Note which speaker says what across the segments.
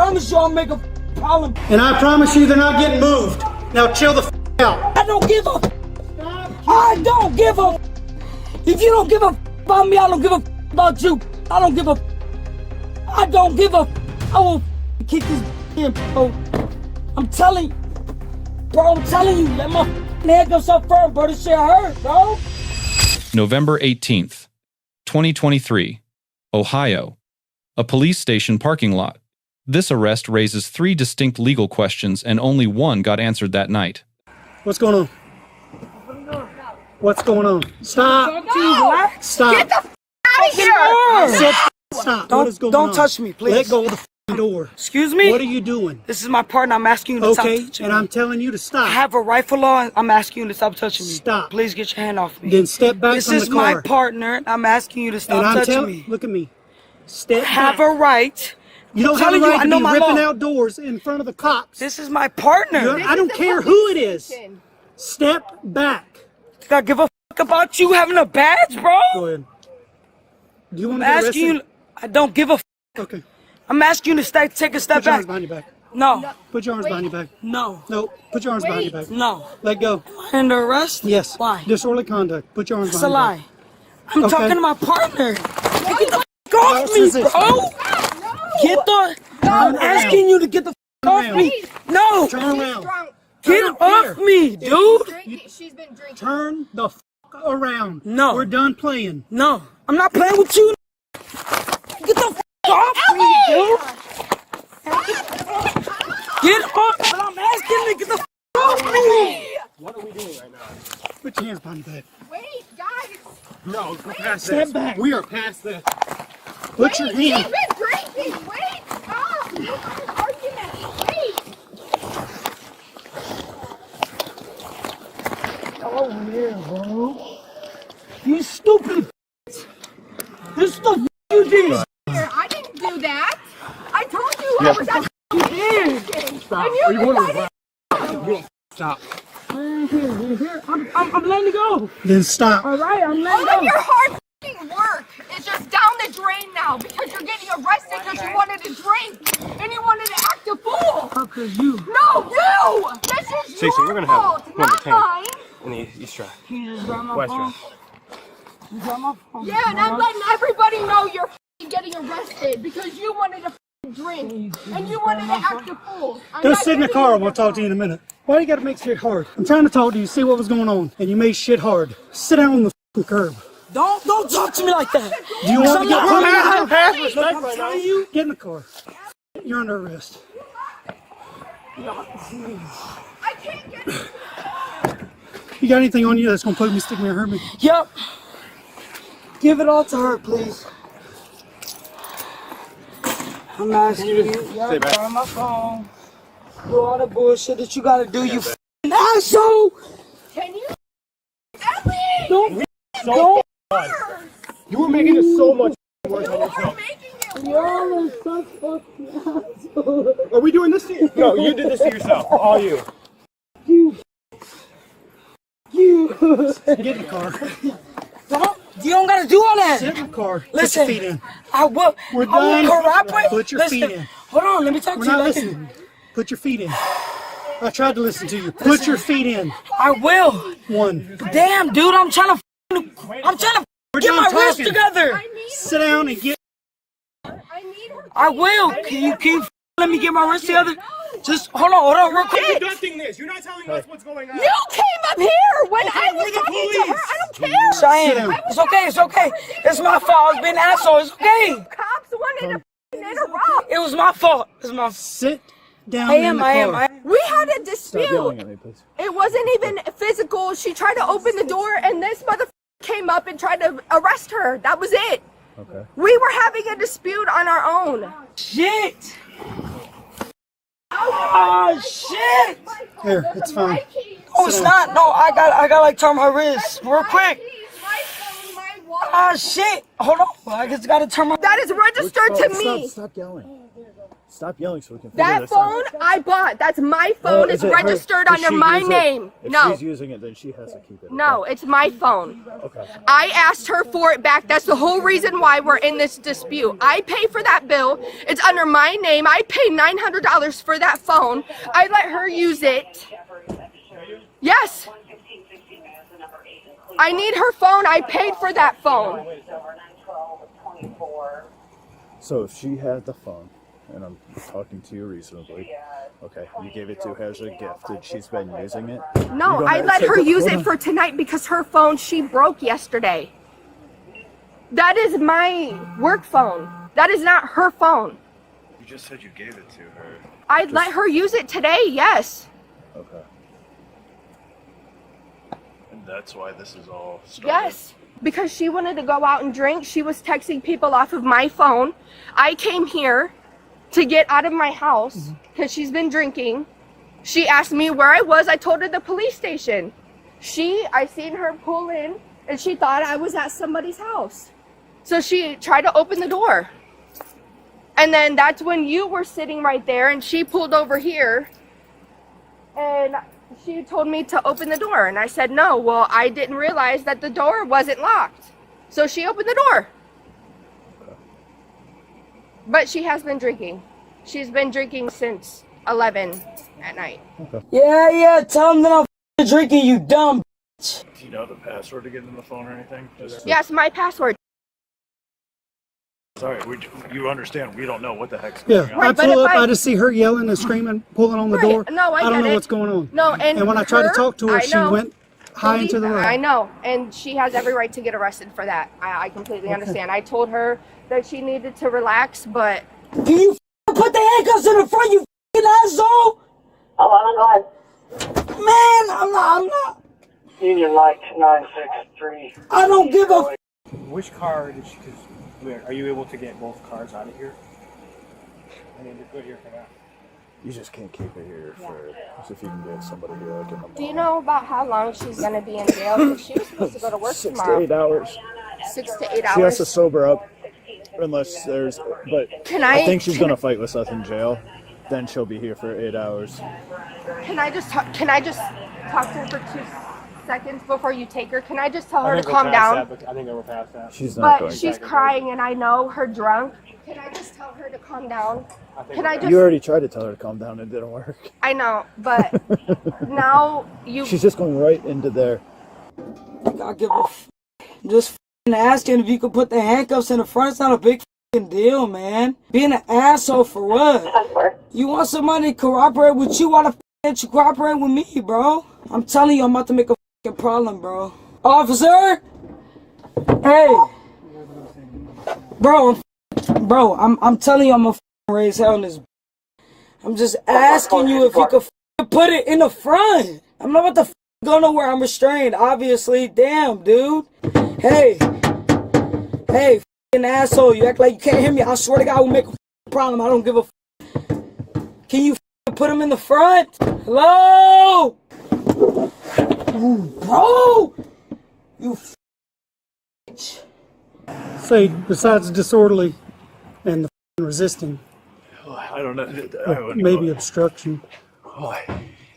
Speaker 1: promise you I'll make a problem.
Speaker 2: And I promise you they're not getting moved. Now chill the out.
Speaker 1: I don't give a I don't give a If you don't give a about me, I don't give a about you. I don't give a I don't give a I will kick this in, bro. I'm telling you. Bro, I'm telling you, let my handcuffs up firm, bro. This shit hurt, bro.
Speaker 3: November 18th, 2023, Ohio. A police station parking lot. This arrest raises 3 distinct legal questions and only one got answered that night.
Speaker 2: What's going on? What's going on? Stop!
Speaker 1: No.
Speaker 2: Stop!
Speaker 4: Get the out of here!
Speaker 2: Stop! What is going on?
Speaker 1: Don't touch me, please.
Speaker 2: Let go of the door.
Speaker 1: Excuse me?
Speaker 2: What are you doing?
Speaker 1: This is my partner. I'm asking you to stop touching
Speaker 2: and
Speaker 1: me.
Speaker 2: I'm telling you to stop.
Speaker 1: I have a rifle on. I'm asking you to stop touching me.
Speaker 2: Stop.
Speaker 1: Please get your hand off me.
Speaker 2: Then step back from the car.
Speaker 1: This is my partner. I'm asking you to stop touching me.
Speaker 2: Look at me. Step back.
Speaker 1: Have a right.
Speaker 2: You don't have a right to be ripping
Speaker 1: law.
Speaker 2: out doors in front of the cops.
Speaker 1: This is my partner.
Speaker 2: I don't care who it is. Step back.
Speaker 1: I give a fuck about you having a badge, bro.
Speaker 2: Go ahead. Do you want
Speaker 1: I'm
Speaker 2: to be
Speaker 1: asking you.
Speaker 2: arrested?
Speaker 1: I don't give a fuck.
Speaker 2: Okay.
Speaker 1: I'm asking you to take a step
Speaker 2: Put your arms
Speaker 1: back.
Speaker 2: behind your back.
Speaker 1: No.
Speaker 2: Put your arms behind your back.
Speaker 1: No.
Speaker 2: No. Put your arms behind your back.
Speaker 1: No.
Speaker 2: Let go.
Speaker 1: Under arrest?
Speaker 2: Yes.
Speaker 1: Why?
Speaker 2: Disorderly conduct. Put your arms
Speaker 1: It's a
Speaker 2: behind your back.
Speaker 1: lie. I'm talking to my partner. Get the fuck off me, bro. Get the. I'm asking you to get the fuck off me. No.
Speaker 2: Turn around.
Speaker 1: Get off me, dude.
Speaker 4: She's been drinking.
Speaker 2: Turn the fuck around.
Speaker 1: No.
Speaker 2: We're done playing.
Speaker 1: No. I'm not playing with you. Get the fuck off me, dude. Get off. But I'm asking you to get the fuck off me.
Speaker 5: What are we doing right now?
Speaker 2: Put your hands behind your back.
Speaker 4: Wait, guys.
Speaker 5: No, we're past
Speaker 2: Step
Speaker 5: this.
Speaker 2: back.
Speaker 5: We are past this.
Speaker 2: Put your
Speaker 4: She's
Speaker 2: hand.
Speaker 4: been drinking. Wait, stop. You guys argument. Wait.
Speaker 1: Oh, yeah, bro. You stupid. This is the f you did.
Speaker 4: I didn't do that. I told you I was at
Speaker 1: You did.
Speaker 5: Stop.
Speaker 4: And you decided.
Speaker 5: Stop.
Speaker 1: Here, I'm letting it go.
Speaker 2: Then stop.
Speaker 1: All right, I'm
Speaker 4: All
Speaker 1: letting
Speaker 4: of
Speaker 1: it
Speaker 4: your
Speaker 1: go.
Speaker 4: hard f***ing work is just down the drain now because you're getting arrested because you wanted to drink and you wanted to act a fool.
Speaker 1: How could you?
Speaker 4: No, you! This is
Speaker 5: Stacey,
Speaker 4: your
Speaker 5: we're gonna have
Speaker 4: fault,
Speaker 5: one
Speaker 4: not
Speaker 5: to
Speaker 4: mine.
Speaker 5: In the east track.
Speaker 1: Can you just grab my
Speaker 5: West
Speaker 1: phone?
Speaker 5: track.
Speaker 1: You grab my phone.
Speaker 4: Yeah, and I'm letting everybody know you're f***ing getting arrested because you wanted to f***ing drink and you wanted to act a fool. I'm
Speaker 2: Go
Speaker 4: not
Speaker 2: sit in the
Speaker 4: giving
Speaker 2: car
Speaker 4: you
Speaker 2: and we'll talk to you in a minute. Why do you gotta make shit hard? I'm trying to talk to you, see what was going on, and you made shit hard. Sit down on the f***ing curb.
Speaker 1: Don't talk to me like that.
Speaker 2: Do you want to get
Speaker 1: I'm
Speaker 2: pulled
Speaker 1: not-
Speaker 2: over?
Speaker 1: Look, I'm telling you.
Speaker 2: Get in the car. You're under arrest.
Speaker 4: I can't get
Speaker 2: You got anything on you that's gonna poke me, stick me, or hurt me?
Speaker 1: Yep. Give it all to her, please. I'm asking you. Yep,
Speaker 5: back.
Speaker 1: grab my phone. Do all the bullshit that you gotta do, you f***ing asshole.
Speaker 4: Can you? Ellie!
Speaker 1: Don't.
Speaker 5: So you were making it so much worse on
Speaker 4: You're
Speaker 5: yourself.
Speaker 4: making it
Speaker 1: Y'all are such fucking assholes.
Speaker 5: Are we doing this to you? No, you did this to yourself. All you.
Speaker 1: You.
Speaker 2: Get in the car.
Speaker 1: You don't gotta do all that.
Speaker 2: Sit in the car.
Speaker 1: Listen,
Speaker 2: Put your feet in.
Speaker 1: I will.
Speaker 2: We're
Speaker 1: I will
Speaker 2: done.
Speaker 1: cooperate.
Speaker 2: Put your
Speaker 1: Listen,
Speaker 2: feet in.
Speaker 1: Hold on, let me talk
Speaker 2: We're
Speaker 1: to you.
Speaker 2: not
Speaker 1: Like
Speaker 2: listening. Put your feet in. I tried to listen to you. Put your feet in.
Speaker 1: I will.
Speaker 2: One.
Speaker 1: Damn, dude, I'm trying to
Speaker 2: We're
Speaker 1: get
Speaker 2: done
Speaker 1: my wrist
Speaker 2: talking.
Speaker 1: together.
Speaker 4: I need
Speaker 2: Sit down and get.
Speaker 4: I need her.
Speaker 1: I will. Can you let me get my wrist together? Just hold on, real quick.
Speaker 5: Conducting this. You're not telling us what's going on.
Speaker 4: You came up here when I was
Speaker 5: we're the
Speaker 4: talking to her.
Speaker 5: police.
Speaker 4: I don't care.
Speaker 1: Cheyenne, it's okay, it's okay. It's my fault. I was being an asshole. It's okay.
Speaker 4: Cops wanted to interrupt.
Speaker 1: It was my fault. It's my fault.
Speaker 2: Sit down
Speaker 1: I
Speaker 2: in
Speaker 1: am,
Speaker 2: the
Speaker 1: I am,
Speaker 2: car.
Speaker 1: I am.
Speaker 4: We had a dispute.
Speaker 5: me, please.
Speaker 4: It wasn't even physical. She tried to open the door and this motherfucker came up and tried to arrest her. That was it.
Speaker 5: Okay.
Speaker 4: We were having a dispute on our own.
Speaker 1: Shit. Oh, shit.
Speaker 2: Here, it's fine.
Speaker 1: Oh, it's not. No, I got like turn my wrist real quick.
Speaker 4: My phone, my wallet.
Speaker 1: Oh, shit. Hold on. I just gotta turn my.
Speaker 4: That that is registered to me.
Speaker 5: Stop yelling. Stop yelling so we can figure
Speaker 4: That
Speaker 5: this
Speaker 4: phone
Speaker 5: out.
Speaker 4: I bought. That's my phone. It's registered under my name.
Speaker 5: If
Speaker 4: No.
Speaker 5: she's using it, then she has to keep it.
Speaker 4: No, it's my phone.
Speaker 5: Okay.
Speaker 4: I asked her for it back. That's the whole reason why we're in this dispute. I pay for that bill. It's under my name. I paid $900 for that phone. I let her use it. Yes. I need her phone. I paid for that phone.
Speaker 5: So if she had the phone, and I'm talking to you reasonably, okay, you gave it to her as a gift, and she's been using it?
Speaker 4: No, I let her use it for tonight because her phone, she broke yesterday. That is my work phone. That is not her phone.
Speaker 5: You just said you gave it to her.
Speaker 4: I let her use it today, yes.
Speaker 5: Okay. And that's why this is all started?
Speaker 4: Yes. Because she wanted to go out and drink. She was texting people off of my phone. I came here to get out of my house because she's been drinking. She asked me where I was. I told her the police station. I seen her pull in and she thought I was at somebody's house. So she tried to open the door. And then that's when you were sitting right there and she pulled over here and she told me to open the door. And I said, no, well, I didn't realize that the door wasn't locked. So she opened the door. But she has been drinking. She's been drinking since 11 at night.
Speaker 5: Okay.
Speaker 1: Yeah, tell them that I'm f***ing drinking, you dumb bitch.
Speaker 5: Do you know the password to get in the phone or anything?
Speaker 4: Yes, my password.
Speaker 5: Sorry, you understand, we don't know what the heck's going
Speaker 2: Yeah,
Speaker 5: on.
Speaker 2: I
Speaker 4: Right, but
Speaker 2: pull
Speaker 4: if
Speaker 2: up,
Speaker 4: I-
Speaker 2: I just see her yelling and screaming, pulling on the
Speaker 4: Right,
Speaker 2: door.
Speaker 4: no, I
Speaker 2: don't
Speaker 4: get
Speaker 2: know
Speaker 4: it.
Speaker 2: what's going on.
Speaker 4: No, and
Speaker 2: when I tried to talk to her,
Speaker 4: I
Speaker 2: she
Speaker 4: know.
Speaker 2: went high into the room.
Speaker 4: I know, and she has every right to get arrested for that. I completely understand. I told her that she needed to relax, but
Speaker 1: Can you f***ing put the handcuffs in the front, you f***ing asshole? Man, I'm not.
Speaker 6: Union Light 963.
Speaker 1: I don't give a f***.
Speaker 7: Which car did she, are you able to get both cars out of here? I mean, they're good here for that.
Speaker 5: You just can't keep it here for, as if you can get somebody here like in the
Speaker 4: do you know about how long she's going to be in jail? 'Cause she was supposed to go to work
Speaker 5: 6
Speaker 4: tomorrow.
Speaker 5: to 8 hours.
Speaker 4: 6 to 8
Speaker 5: She has to
Speaker 4: hours.
Speaker 5: sober up, unless there's, but
Speaker 4: Can
Speaker 5: I
Speaker 4: I
Speaker 5: think she's gonna fight with us in jail. Then she'll be here for 8 hours.
Speaker 4: Can I just talk to her for 2 seconds before you take her? Can I just tell her
Speaker 7: I
Speaker 4: to
Speaker 7: think we're
Speaker 4: calm
Speaker 7: past
Speaker 4: down?
Speaker 7: that, but I think we're past that.
Speaker 5: She's not going
Speaker 4: But she's crying and I know her drunk. Can I just tell her to calm down? Can I just?
Speaker 5: You already tried to tell her to calm down, it didn't work.
Speaker 4: I know, but now you.
Speaker 5: She's just going right into there.
Speaker 1: I give a f***. I'm just f***ing asking if you could put the handcuffs in the front. It's not a big f***ing deal, man. Being an asshole for what? You want somebody to cooperate with you? Why the f*** ain't you cooperate with me, bro? I'm telling you, I'm about to make a f***ing problem, bro. Officer? Hey. Bro, I'm telling you, I'm a f***ing raise hell in this. I'm just asking you if you could f***ing put it in the front. I'm not about to f***ing go nowhere. I'm restrained, obviously. Damn, dude. Hey, f***ing asshole. You act like you can't hear me. I swear to God, I will make a f***ing problem. I don't give a f***. Can you f***ing put him in the front? Hello? Ooh, bro. You f***.
Speaker 2: Say, besides disorderly and the resisting,
Speaker 5: I don't know. I wouldn't
Speaker 2: maybe
Speaker 5: go-
Speaker 2: obstruction,
Speaker 5: Why?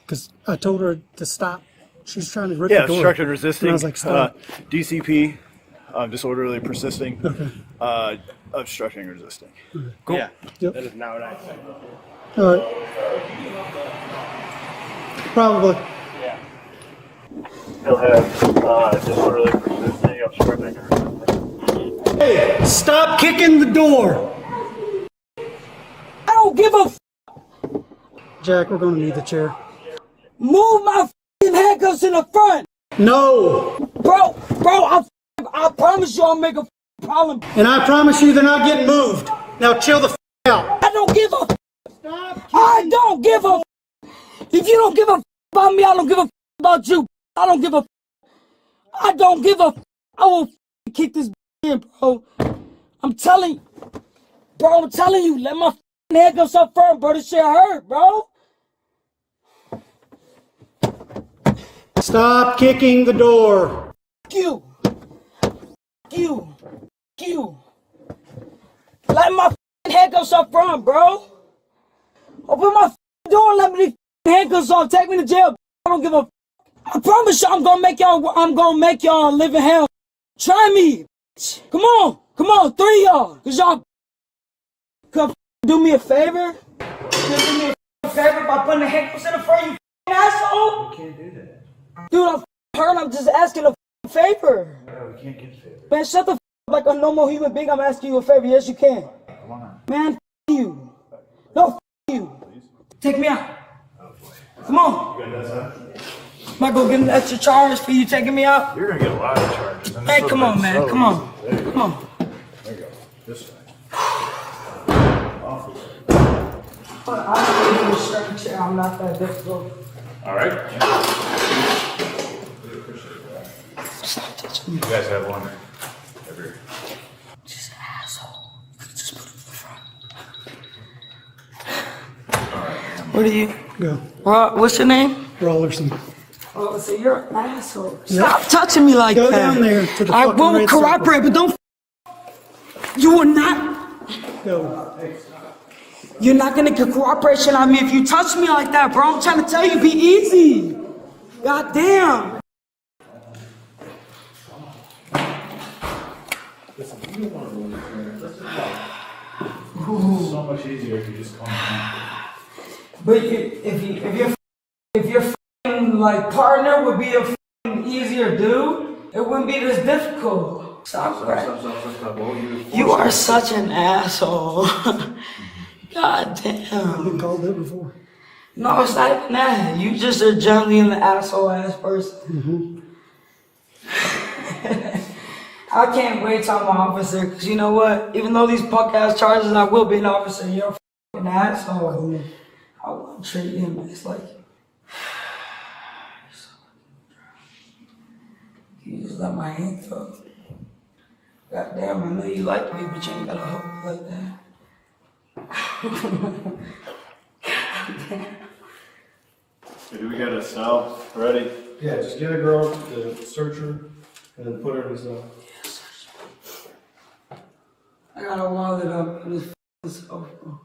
Speaker 2: because I told her to stop. She's trying to rip
Speaker 5: Yeah,
Speaker 2: the door.
Speaker 5: obstructed resisting.
Speaker 2: And I was like, stop.
Speaker 5: DCP, disorderly persisting.
Speaker 2: Okay.
Speaker 5: Obstructing resisting.
Speaker 7: Cool. Yeah,
Speaker 2: Yep.
Speaker 7: that is not what I said.
Speaker 2: All right. Probably.
Speaker 6: He'll have disorderly persisting, obstructing.
Speaker 2: Hey, stop kicking the door.
Speaker 1: I don't give a f***.
Speaker 2: Jack, we're going to need the chair.
Speaker 1: Move my f***ing handcuffs in the front.
Speaker 2: No.
Speaker 1: Bro, I promise you I'll make a f***ing problem.
Speaker 2: And I promise you they're not getting moved. Now chill the out.
Speaker 1: I don't give a f***. I don't give a f***. If you don't give a f*** about me, I don't give a f*** about you. I don't give a f***. I don't give a f***. I will f***ing kick this in, bro. I'm telling you, let my f***ing handcuffs up front, bro. This shit hurt, bro.
Speaker 2: Stop kicking the door.
Speaker 1: F*** you. F*** you. F*** you. Let my handcuffs up front, bro. Open my door and let me these handcuffs off. Take me to jail. I don't give a. I promise you, I'm gonna make y'all live in hell. Try me. Come on, 3 of y'all. Cause y'all come do me a favor. Just do me a favor by putting the handcuffs in the front, you asshole.
Speaker 5: You can't do that.
Speaker 1: Dude, I'm hurt. I'm just asking a favor.
Speaker 5: No, we can't get favors.
Speaker 1: Man, shut the like a normal human being. I'm asking you a favor. Yes, you can.
Speaker 5: Come on.
Speaker 1: Man, you. No, you. Take me out. Come on. Am I gonna get an extra charge for you taking me out?
Speaker 5: You're gonna get a lot of charges.
Speaker 1: Hey, come on, man. Come on. Come on.
Speaker 5: There you go. This way.
Speaker 1: I'm in a certain chair. I'm not that difficult.
Speaker 5: All right.
Speaker 1: Stop touching me.
Speaker 5: You guys have one every.
Speaker 1: She's an asshole. Just put it in the front. What are you?
Speaker 2: Go.
Speaker 1: What's your name?
Speaker 2: Rollerson.
Speaker 1: Oh, so you're an asshole. Stop touching me like
Speaker 2: Go
Speaker 1: that.
Speaker 2: down there to the
Speaker 1: I
Speaker 2: fucking
Speaker 1: will
Speaker 2: red
Speaker 1: cooperate, but don't. You will not.
Speaker 2: Go.
Speaker 1: You're not gonna get cooperation on me if you touch me like that, bro. I'm trying to tell you, be easy. God damn.
Speaker 5: So much easier if you just calm down.
Speaker 1: But if your f***ing like partner would be a f***ing easier dude, it wouldn't be this difficult. Stop, right? You are such an asshole. God
Speaker 2: I've
Speaker 1: damn.
Speaker 2: been called that before.
Speaker 1: No, it's not even that. You just are generally an asshole ass person. I can't wait till I'm an officer, because you know what? Even though these punk ass charges, I will be an officer. You're a f***ing asshole. I won't treat him. It's like, you just let my hand go. God damn, I know you like me, but you ain't gotta hold me like that.
Speaker 5: Do we got a cell ready?
Speaker 8: Yeah, just get a girl to search her and then put her in the cell.
Speaker 1: I got a wallet up in this f***ing sofa.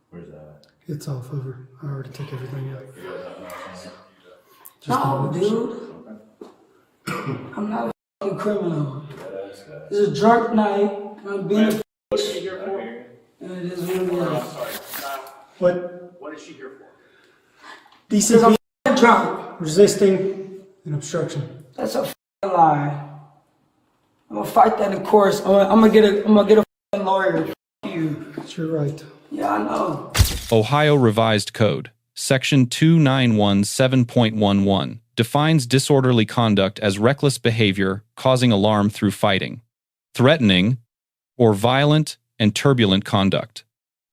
Speaker 5: Where's that?
Speaker 2: It's off over. I already took everything out.
Speaker 1: No, dude. I'm not a f***ing criminal. It's a drunk night. I'm being a
Speaker 7: What is she here for?
Speaker 1: and it is what it is.
Speaker 2: What?
Speaker 7: What is she here for?
Speaker 1: Because I'm
Speaker 2: DCP,
Speaker 1: f***ing drunk.
Speaker 2: resisting, and obstruction.
Speaker 1: That's a f***ing lie. I'm gonna fight that in court. I'm gonna get a f***ing lawyer. F*** you.
Speaker 2: You're right.
Speaker 1: Yeah, I know.
Speaker 3: Ohio Revised Code, Section 2917.11, defines disorderly conduct as reckless behavior causing alarm through fighting, threatening, or violent and turbulent conduct.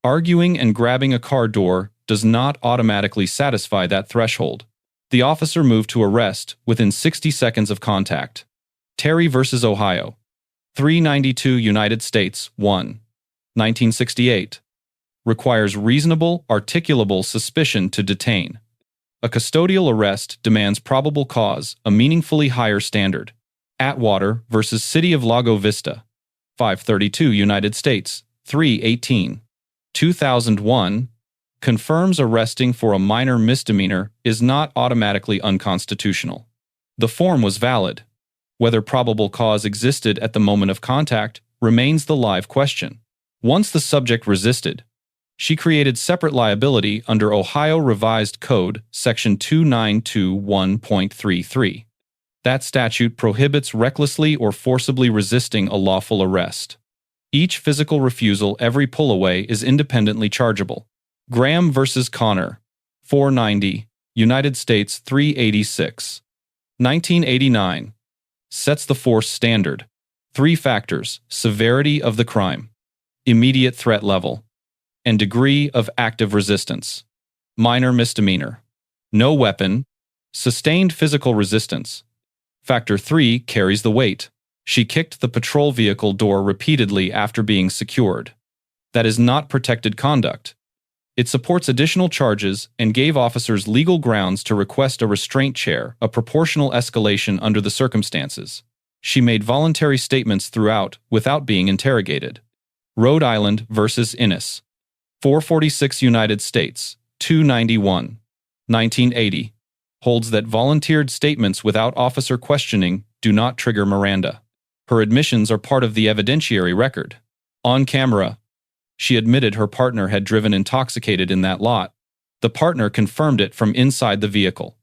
Speaker 3: Arguing and grabbing a car door does not automatically satisfy that threshold. The officer moved to arrest within 60 seconds of contact. Terry v. Ohio, 392 United States 1, 1968. Requires reasonable, articulable suspicion to detain. A custodial arrest demands probable cause, a meaningfully higher standard. Atwater v. City of Lago Vista, 532 United States, 318. 2001, confirms arresting for a minor misdemeanor is not automatically unconstitutional. The form was valid. Whether probable cause existed at the moment of contact remains the live question. Once the subject resisted, she created separate liability under Ohio Revised Code, Section 2921.33. That statute prohibits recklessly or forcibly resisting a lawful arrest. Each physical refusal, every pull-away, is independently chargeable. Graham v. Connor, 490, United States 386. 1989. Sets the force standard. 3 factors: severity of the crime, immediate threat level, and degree of active resistance. Minor misdemeanor. No weapon. Sustained physical resistance. Factor 3 carries the weight. She kicked the patrol vehicle door repeatedly after being secured. That is not protected conduct. It supports additional charges and gave officers legal grounds to request a restraint chair, a proportional escalation under the circumstances. She made voluntary statements throughout without being interrogated. Rhode Island versus Innis. 446 United States, 291. 1980. Holds that volunteered statements without officer questioning do not trigger Miranda. Her admissions are part of the evidentiary record. On camera, she admitted her partner had driven intoxicated in that lot. The partner confirmed it from inside the vehicle.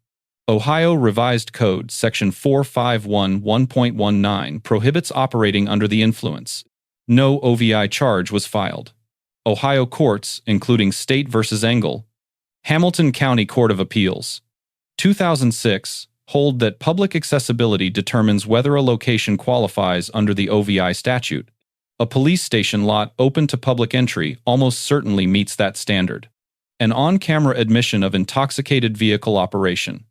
Speaker 3: Ohio Revised Code Section 4511.19 prohibits operating under the influence. No OVI charge was filed. Ohio courts, including State v. Engel, Hamilton County Court of Appeals, 2006, hold that public accessibility determines whether a location qualifies under the OVI statute. A police station lot open to public entry almost certainly meets that standard. An on-camera admission of intoxicated vehicle operation,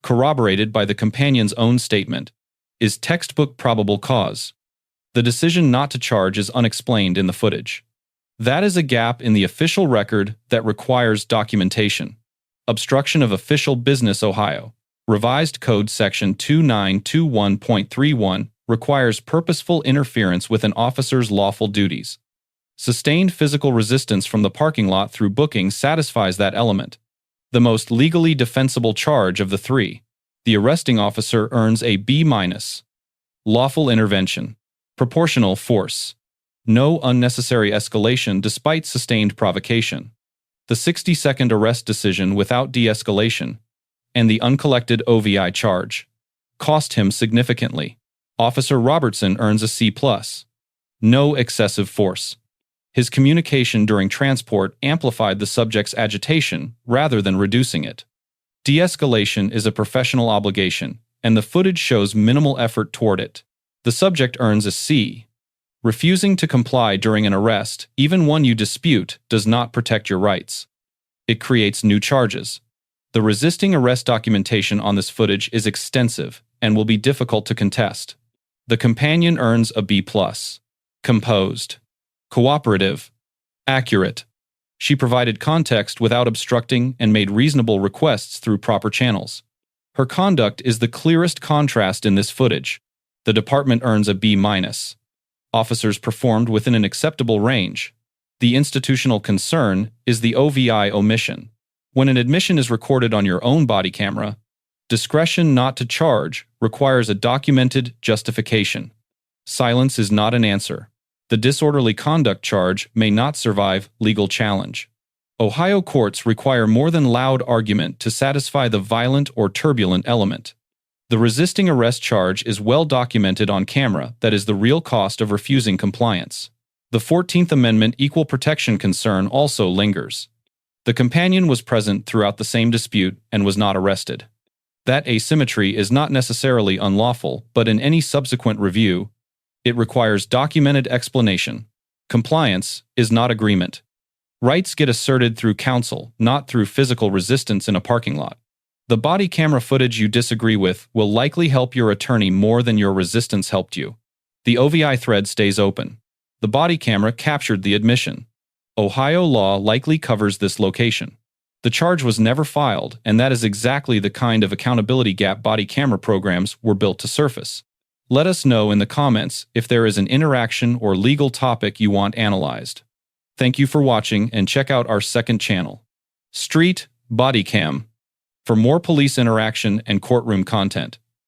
Speaker 3: corroborated by the companion's own statement, is textbook probable cause. The decision not to charge is unexplained in the footage. That is a gap in the official record that requires documentation. Obstruction of official business. Ohio Revised Code Section 2921.31 requires purposeful interference with an officer's lawful duties. Sustained physical resistance from the parking lot through booking satisfies that element. The most legally defensible charge of the three. The arresting officer earns a B-. Lawful intervention. Proportional force. No unnecessary escalation despite sustained provocation. The 60-second arrest decision without de-escalation, and the uncollected OVI charge, cost him significantly. Officer Robertson earns a C+. No excessive force. His communication during transport amplified the subject's agitation rather than reducing it. De-escalation is a professional obligation, and the footage shows minimal effort toward it. The subject earns a C. Refusing to comply during an arrest, even one you dispute, does not protect your rights. It creates new charges. The resisting arrest documentation on this footage is extensive and will be difficult to contest. The companion earns a B+. Composed. Cooperative. Accurate. She provided context without obstructing and made reasonable requests through proper channels. Her conduct is the clearest contrast in this footage. The department earns a B-. Officers performed within an acceptable range. The institutional concern is the OVI omission. When an admission is recorded on your own body camera, discretion not to charge requires a documented justification. Silence is not an answer. The disorderly conduct charge may not survive legal challenge. Ohio courts require more than loud argument to satisfy the violent or turbulent element. The resisting arrest charge is well documented on camera. That is the real cost of refusing compliance. The 14th Amendment equal protection concern also lingers. The companion was present throughout the same dispute and was not arrested. That asymmetry is not necessarily unlawful, but in any subsequent review, it requires documented explanation. Compliance is not agreement. Rights get asserted through counsel, not through physical resistance in a parking lot. The body camera footage you disagree with will likely help your attorney more than your resistance helped you. The OVI thread stays open. The body camera captured the admission. Ohio law likely covers this location. The charge was never filed, and that is exactly the kind of accountability gap body camera programs were built to surface. Let us know in the comments if there is an interaction or legal topic you want analyzed. Thank you for watching, and check out our second channel, Street Bodycam, for more police interaction and courtroom content.